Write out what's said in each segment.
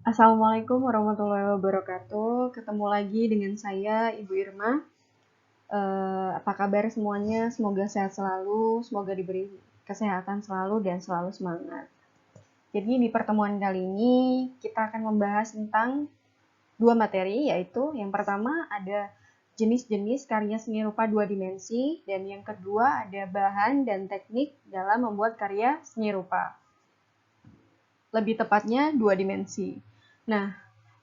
Assalamualaikum warahmatullahi wabarakatuh. Ketemu lagi dengan saya, Ibu Irma. Apa kabar semuanya? Semoga sehat selalu, semoga diberi kesehatan selalu dan selalu semangat. Jadi di pertemuan kali ini kita akan membahas tentang dua materi, yaitu yang pertama ada jenis-jenis karya seni rupa dua dimensi, dan yang kedua ada bahan dan teknik dalam membuat karya seni rupa. Lebih tepatnya dua dimensi. Nah,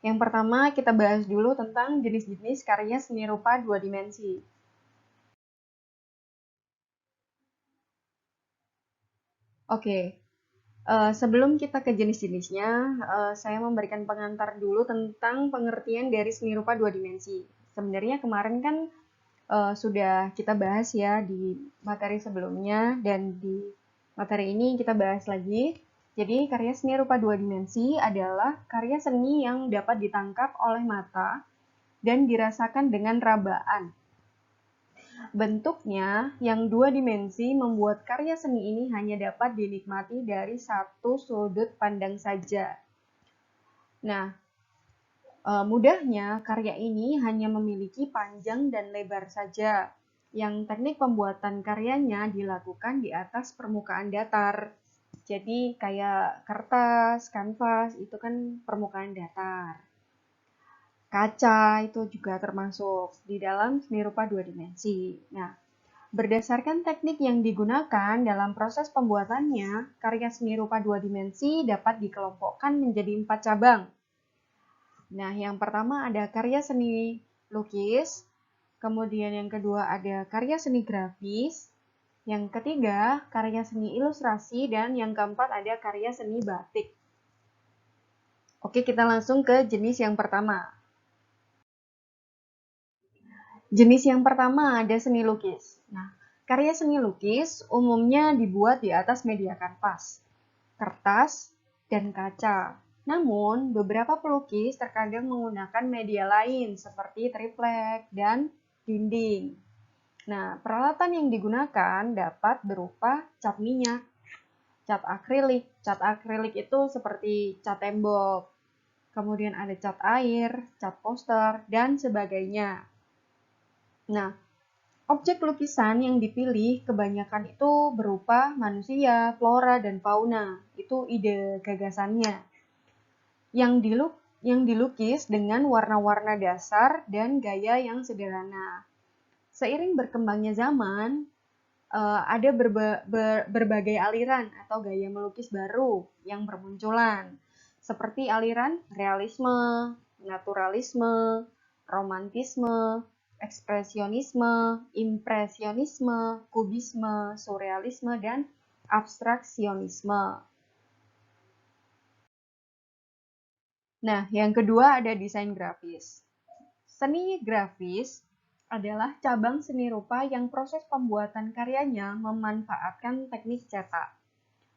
yang pertama kita bahas dulu tentang jenis-jenis karya seni rupa dua dimensi. Oke, sebelum kita ke jenis-jenisnya, saya memberikan pengantar dulu tentang pengertian dari seni rupa dua dimensi. Sebenarnya kemarin kan sudah kita bahas ya di materi sebelumnya, dan di materi ini kita bahas lagi. Jadi, karya seni rupa dua dimensi adalah karya seni yang dapat ditangkap oleh mata dan dirasakan dengan rabaan. Bentuknya yang dua dimensi membuat karya seni ini hanya dapat dinikmati dari satu sudut pandang saja. Nah, mudahnya karya ini hanya memiliki panjang dan lebar saja, yang teknik pembuatan karyanya dilakukan di atas permukaan datar. Jadi kayak kertas, kanvas, itu kan permukaan datar. Kaca itu juga termasuk di dalam seni rupa dua dimensi. Nah, berdasarkan teknik yang digunakan dalam proses pembuatannya, karya seni rupa dua dimensi dapat dikelompokkan menjadi 4 cabang. Nah, yang pertama ada karya seni lukis, kemudian yang kedua ada karya seni grafis, yang ketiga karya seni ilustrasi, dan yang keempat ada karya seni batik. Oke, kita langsung ke jenis yang pertama. Jenis yang pertama ada seni lukis. Nah, karya seni lukis umumnya dibuat di atas media kanvas, kertas, dan kaca. Namun, beberapa pelukis terkadang menggunakan media lain seperti triplek dan dinding. Nah, peralatan yang digunakan dapat berupa cat minyak, cat akrilik. Cat akrilik itu seperti cat tembok, kemudian ada cat air, cat poster, dan sebagainya. Nah, objek lukisan yang dipilih kebanyakan itu berupa manusia, flora, dan fauna. Itu ide gagasannya. Yang dilukis dengan warna-warna dasar dan gaya yang sederhana. Seiring berkembangnya zaman, ada berbagai aliran atau gaya melukis baru yang bermunculan, seperti aliran realisme, naturalisme, romantisme, ekspresionisme, impresionisme, kubisme, surrealisme, dan abstraksionisme. Nah, yang kedua ada desain grafis. Seni grafis adalah cabang seni rupa yang proses pembuatan karyanya memanfaatkan teknik cetak.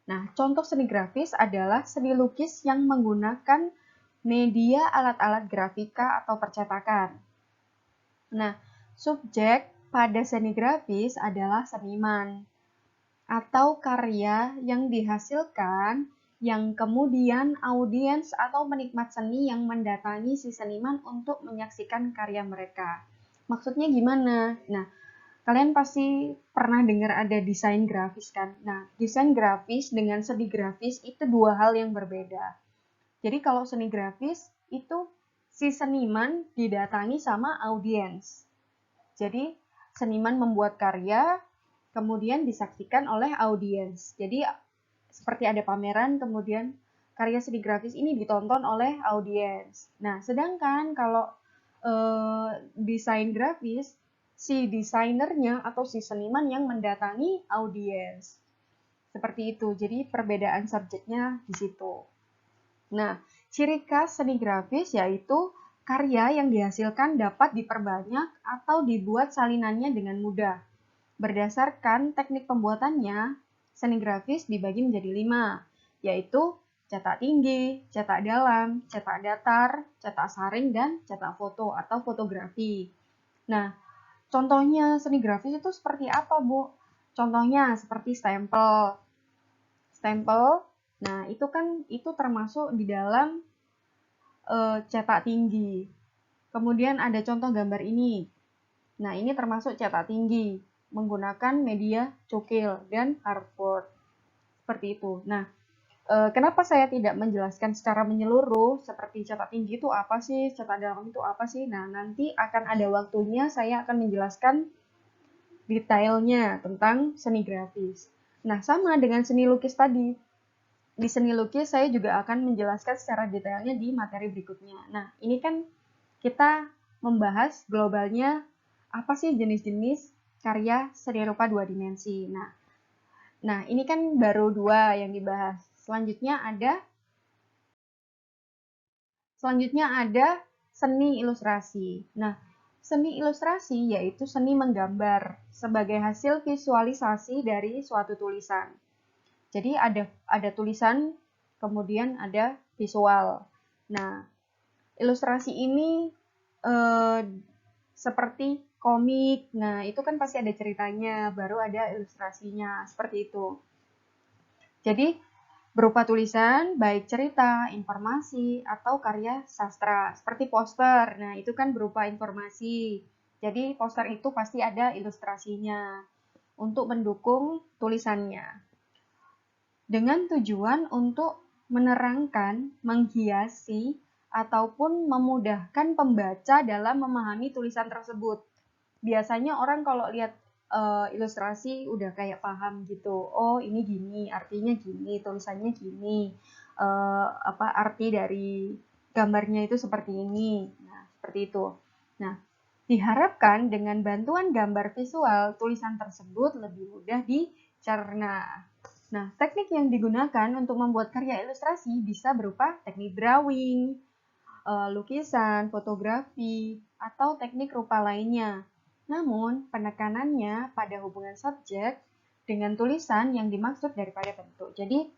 Nah, contoh seni grafis adalah seni lukis yang menggunakan media alat-alat grafika atau percetakan. Nah, subjek pada seni grafis adalah seniman atau karya yang dihasilkan yang kemudian audiens atau penikmat seni yang mendatangi si seniman untuk menyaksikan karya mereka. Maksudnya gimana? Nah, kalian pasti pernah dengar ada desain grafis kan? Nah, desain grafis dengan seni grafis itu dua hal yang berbeda. Jadi kalau seni grafis itu si seniman didatangi sama audiens. Jadi seniman membuat karya, kemudian disaksikan oleh audiens. Jadi seperti ada pameran, kemudian karya seni grafis ini ditonton oleh audiens. Nah, sedangkan kalau desain grafis, si desainernya atau si seniman yang mendatangi audiens. Seperti itu. Jadi perbedaan subjeknya di situ. Nah, ciri khas seni grafis yaitu karya yang dihasilkan dapat diperbanyak atau dibuat salinannya dengan mudah. Berdasarkan teknik pembuatannya, seni grafis dibagi menjadi 5, yaitu cetak tinggi, cetak dalam, cetak datar, cetak saring, dan cetak foto atau fotografi. Nah, contohnya seni grafis itu seperti apa, Bu? Contohnya seperti stempel. Nah, itu kan termasuk di dalam cetak tinggi. Kemudian ada contoh gambar ini. Nah, ini termasuk cetak tinggi menggunakan media cukil dan hardboard. Seperti itu. Nah, kenapa saya tidak menjelaskan secara menyeluruh seperti cetak tinggi itu apa sih, cetak dalam itu apa sih? Nah, nanti akan ada waktunya saya akan menjelaskan detailnya tentang seni grafis. Nah, sama dengan seni lukis tadi. Di seni lukis saya juga akan menjelaskan secara detailnya di materi berikutnya. Nah, ini kan kita membahas globalnya apa sih jenis-jenis karya seni rupa dua dimensi. Nah, ini kan baru dua yang dibahas. Selanjutnya ada seni ilustrasi. Nah, seni ilustrasi yaitu seni menggambar sebagai hasil visualisasi dari suatu tulisan. Jadi ada tulisan, kemudian ada visual. Nah, ilustrasi ini seperti komik. Nah, itu kan pasti ada ceritanya, baru ada ilustrasinya, seperti itu. Jadi, berupa tulisan, baik cerita, informasi, atau karya sastra, seperti poster. Nah, itu kan berupa informasi. Jadi, poster itu pasti ada ilustrasinya untuk mendukung tulisannya. Dengan tujuan untuk menerangkan, menghiasi, ataupun memudahkan pembaca dalam memahami tulisan tersebut. Biasanya orang kalau lihat ilustrasi udah kayak paham gitu. Oh, ini gini, artinya gini, tulisannya gini. Apa arti dari gambarnya itu seperti ini. Nah, seperti itu. Nah, diharapkan dengan bantuan gambar visual, tulisan tersebut lebih mudah dicerna. Nah, teknik yang digunakan untuk membuat karya ilustrasi bisa berupa teknik drawing, lukisan, fotografi, atau teknik rupa lainnya. Namun, penekanannya pada hubungan subjek dengan tulisan yang dimaksud daripada bentuk. Jadi,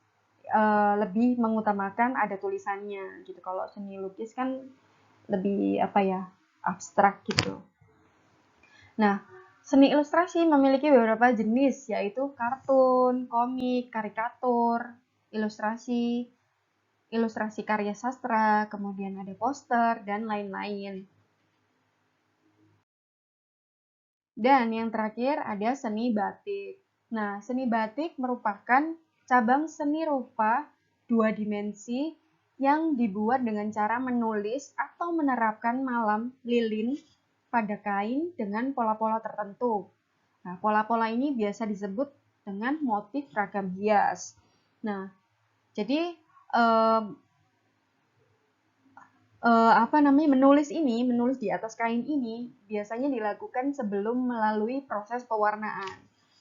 lebih mengutamakan ada tulisannya gitu. Kalau seni lukis kan lebih abstrak gitu. Nah, seni ilustrasi memiliki beberapa jenis, yaitu kartun, komik, karikatur, ilustrasi karya sastra, kemudian ada poster, dan lain-lain. Dan yang terakhir ada seni batik. Nah, seni batik merupakan cabang seni rupa dua dimensi yang dibuat dengan cara menulis atau menerapkan malam lilin pada kain dengan pola-pola tertentu. Nah, pola-pola ini biasa disebut dengan motif ragam hias. Nah, jadi menulis di atas kain ini biasanya dilakukan sebelum melalui proses pewarnaan.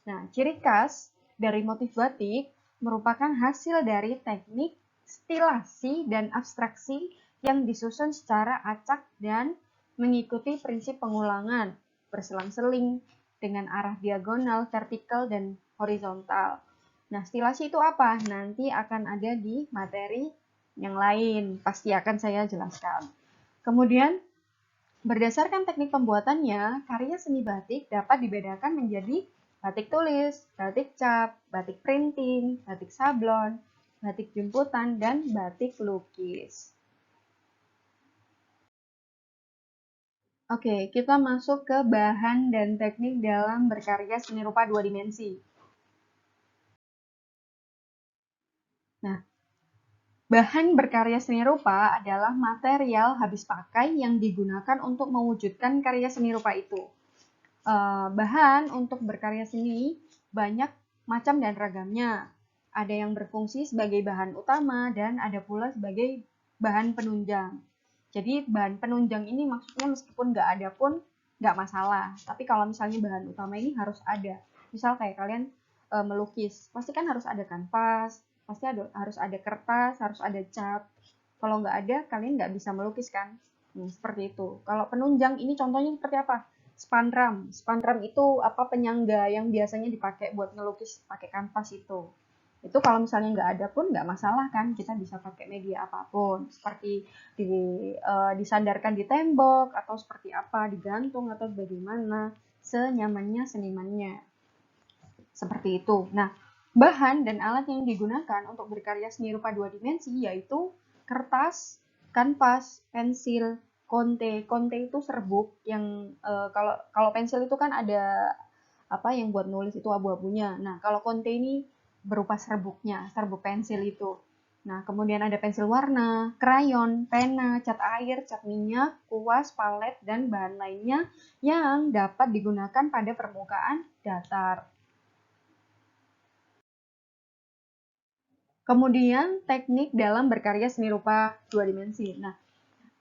Nah, ciri khas dari motif batik merupakan hasil dari teknik stilasi dan abstraksi yang disusun secara acak dan mengikuti prinsip pengulangan, berselang-seling dengan arah diagonal, vertikal, dan horizontal. Nah, stilasi itu apa? Nanti akan ada di materi yang lain, pasti akan saya jelaskan. Kemudian, berdasarkan teknik pembuatannya, karya seni batik dapat dibedakan menjadi batik tulis, batik cap, batik printing, batik sablon, batik jemputan, dan batik lukis. Oke, kita masuk ke bahan dan teknik dalam berkarya seni rupa dua dimensi. Nah, bahan berkarya seni rupa adalah material habis pakai yang digunakan untuk mewujudkan karya seni rupa itu. Bahan untuk berkarya seni banyak macam dan ragamnya. Ada yang berfungsi sebagai bahan utama dan ada pula sebagai bahan penunjang. Jadi bahan penunjang ini maksudnya meskipun nggak ada pun nggak masalah. Tapi kalau misalnya bahan utama ini harus ada. Misal kayak kalian melukis, pasti kan harus ada kanvas, pasti harus ada kertas, harus ada cat. Kalau nggak ada, kalian nggak bisa melukis kan? Seperti itu. Kalau penunjang ini contohnya seperti apa? Spandram. Spandram itu penyangga yang biasanya dipakai buat ngelukis pakai kanvas itu. Itu kalau misalnya nggak ada pun nggak masalah kan, kita bisa pakai media apapun. Seperti disandarkan di tembok, atau seperti apa, digantung, atau bagaimana, senyamannya senimannya. Seperti itu. Nah, bahan dan alat yang digunakan untuk berkarya seni rupa dua dimensi yaitu kertas, kanvas, pensil, konte. Konte itu serbuk yang kalau pensil itu kan ada apa yang buat nulis itu abu-abunya. Nah, kalau konte ini berupa serbuknya, serbuk pensil itu. Nah, kemudian ada pensil warna, krayon, pena, cat air, cat minyak, kuas, palet, dan bahan lainnya yang dapat digunakan pada permukaan datar. Kemudian teknik dalam berkarya seni rupa dua dimensi. Nah,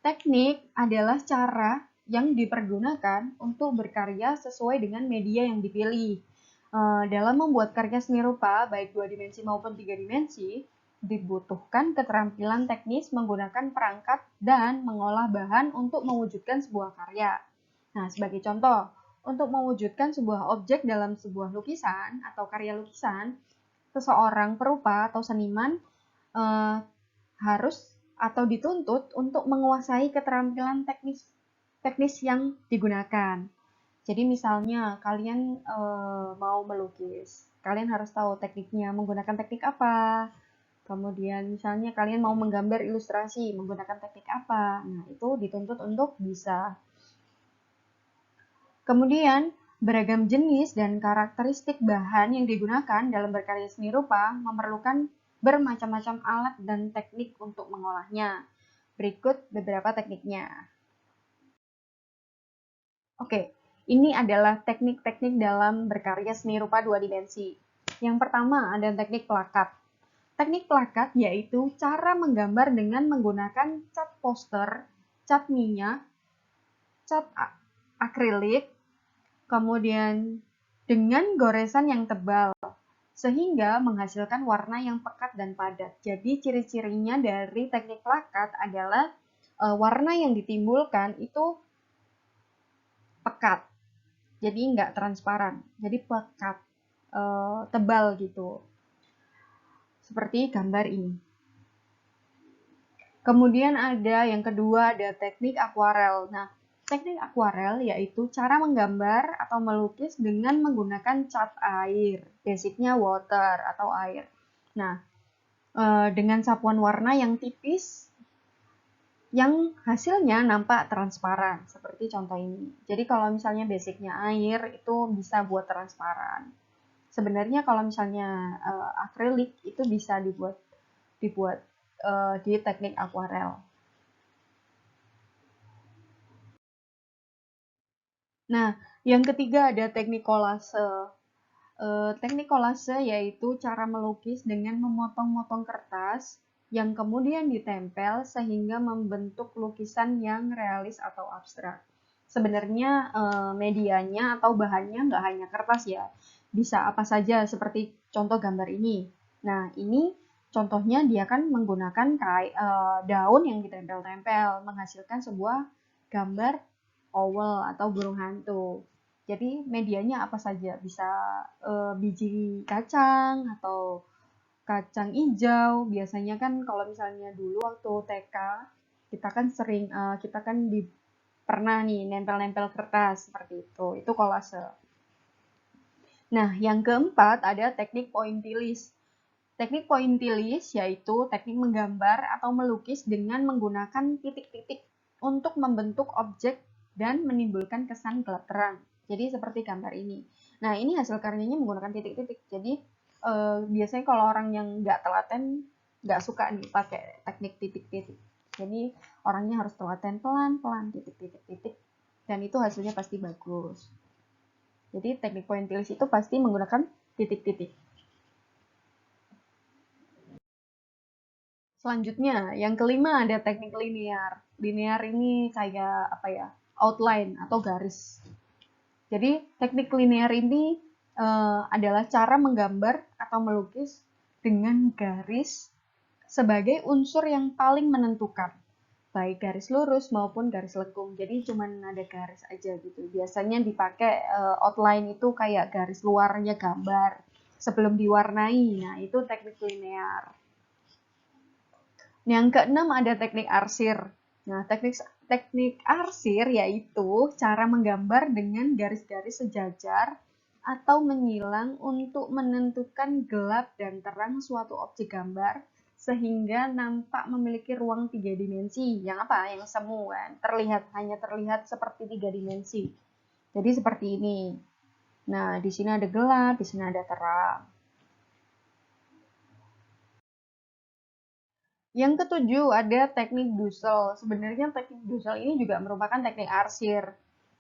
teknik adalah cara yang dipergunakan untuk berkarya sesuai dengan media yang dipilih. Dalam membuat karya seni rupa, baik dua dimensi maupun tiga dimensi, dibutuhkan keterampilan teknis menggunakan perangkat dan mengolah bahan untuk mewujudkan sebuah karya. Nah, sebagai contoh, untuk mewujudkan sebuah objek dalam sebuah lukisan atau karya lukisan, seseorang perupa atau seniman harus atau dituntut untuk menguasai keterampilan teknis yang digunakan. Jadi misalnya kalian mau melukis, kalian harus tahu tekniknya menggunakan teknik apa. Kemudian misalnya kalian mau menggambar ilustrasi menggunakan teknik apa. Nah, itu dituntut untuk bisa. Kemudian, beragam jenis dan karakteristik bahan yang digunakan dalam berkarya seni rupa memerlukan bermacam-macam alat dan teknik untuk mengolahnya. Berikut beberapa tekniknya. Oke, ini adalah teknik-teknik dalam berkarya seni rupa dua dimensi. Yang pertama ada teknik plakat. Teknik plakat yaitu cara menggambar dengan menggunakan cat poster, cat minyak, cat akrilik, kemudian dengan goresan yang tebal, sehingga menghasilkan warna yang pekat dan padat. Jadi ciri-cirinya dari teknik plakat adalah warna yang ditimbulkan itu pekat, jadi nggak transparan, jadi pekat, tebal gitu, seperti gambar ini. Kemudian ada yang kedua, ada teknik akuarel. Nah, teknik akuarel yaitu cara menggambar atau melukis dengan menggunakan cat air, basicnya water atau air. Nah, dengan sapuan warna yang tipis, yang hasilnya nampak transparan, seperti contoh ini. Jadi kalau misalnya basicnya air, itu bisa buat transparan. Sebenarnya kalau misalnya akrilik itu bisa dibuat di teknik akuarel. Nah, yang ketiga ada teknik kolase. Teknik kolase yaitu cara melukis dengan memotong-motong kertas yang kemudian ditempel sehingga membentuk lukisan yang realis atau abstrak. Sebenarnya medianya atau bahannya nggak hanya kertas ya, bisa apa saja seperti contoh gambar ini. Nah, ini contohnya dia kan menggunakan daun yang ditempel-tempel, menghasilkan sebuah gambar owl atau burung hantu. Jadi medianya apa saja, bisa biji kacang atau kacang hijau. Biasanya kan kalau misalnya dulu waktu TK kita kan sering kita kan pernah nih nempel-nempel kertas seperti itu. Itu kolase. Nah, yang keempat ada teknik pointillis. Teknik pointillis yaitu teknik menggambar atau melukis dengan menggunakan titik-titik untuk membentuk objek dan menimbulkan kesan gelap terang. Jadi seperti gambar ini. Nah, ini hasil karyanya menggunakan titik-titik. Jadi biasanya kalau orang yang nggak telaten nggak suka nih pakai teknik titik-titik. Jadi orangnya harus telaten pelan-pelan titik-titik-titik dan itu hasilnya pasti bagus. Jadi teknik pointillis itu pasti menggunakan titik-titik. Selanjutnya, yang kelima ada teknik linear. Linear ini kayak apa ya? Outline atau garis. Jadi teknik linear ini adalah cara menggambar atau melukis dengan garis sebagai unsur yang paling menentukan, baik garis lurus maupun garis lekung. Jadi cuma ada garis aja gitu. Biasanya dipakai outline itu kayak garis luarnya gambar sebelum diwarnai. Nah, itu teknik linear. Yang keenam ada teknik arsir. Nah, teknik arsir yaitu cara menggambar dengan garis-garis sejajar atau menyilang untuk menentukan gelap dan terang suatu objek gambar sehingga nampak memiliki ruang 3 dimensi. Yang apa? Yang semu kan. Hanya terlihat seperti 3 dimensi. Jadi seperti ini. Nah, di sini ada gelap, di sini ada terang. Yang ketujuh ada teknik Dussel. Sebenarnya teknik Dussel ini juga merupakan teknik arsir.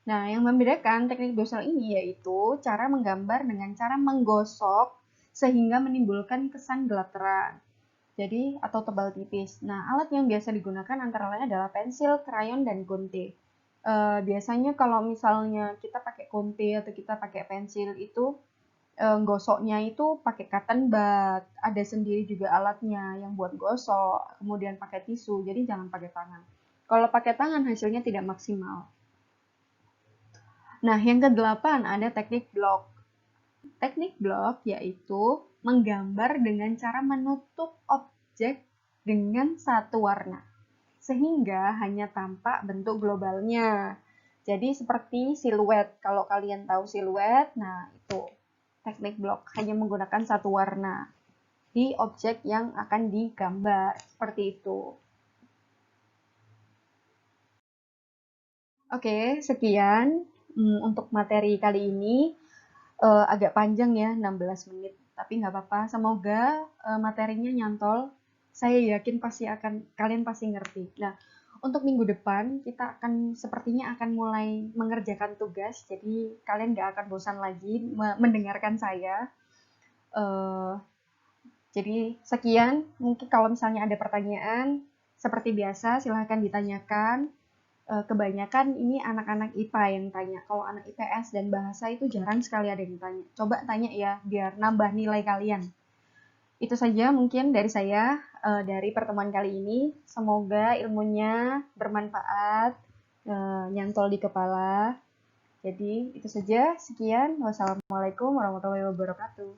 Nah, yang membedakan teknik Dussel ini yaitu cara menggambar dengan cara menggosok sehingga menimbulkan kesan gelap terang. Jadi, atau tebal tipis. Nah, alat yang biasa digunakan antara lain adalah pensil, krayon, dan gunte. Biasanya kalau misalnya kita pakai gunte atau kita pakai pensil itu gosoknya itu pakai cotton bud, ada sendiri juga alatnya yang buat gosok, kemudian pakai tisu, jadi jangan pakai tangan. Kalau pakai tangan hasilnya tidak maksimal. Nah, yang kedelapan ada teknik block. Teknik block yaitu menggambar dengan cara menutup objek dengan satu warna, sehingga hanya tampak bentuk globalnya. Jadi seperti siluet, kalau kalian tahu siluet, nah itu teknik block, hanya menggunakan satu warna di objek yang akan digambar, seperti itu. Oke, sekian untuk materi kali ini. Agak panjang ya, 16 menit, tapi nggak apa-apa. Semoga materinya nyantol. Saya yakin kalian pasti ngerti. Nah, untuk minggu depan kita sepertinya akan mulai mengerjakan tugas, jadi kalian nggak akan bosan lagi mendengarkan saya. Uh, jadi sekian, mungkin kalau misalnya ada pertanyaan, seperti biasa silahkan ditanyakan. Kebanyakan ini anak-anak IPA yang tanya. Kalau anak IPS dan bahasa itu jarang sekali ada yang tanya. Coba tanya ya, biar nambah nilai kalian. Itu saja mungkin dari saya, dari pertemuan kali ini. Semoga ilmunya bermanfaat, nyantol di kepala. Jadi itu saja, sekian. Wassalamualaikum warahmatullahi wabarakatuh.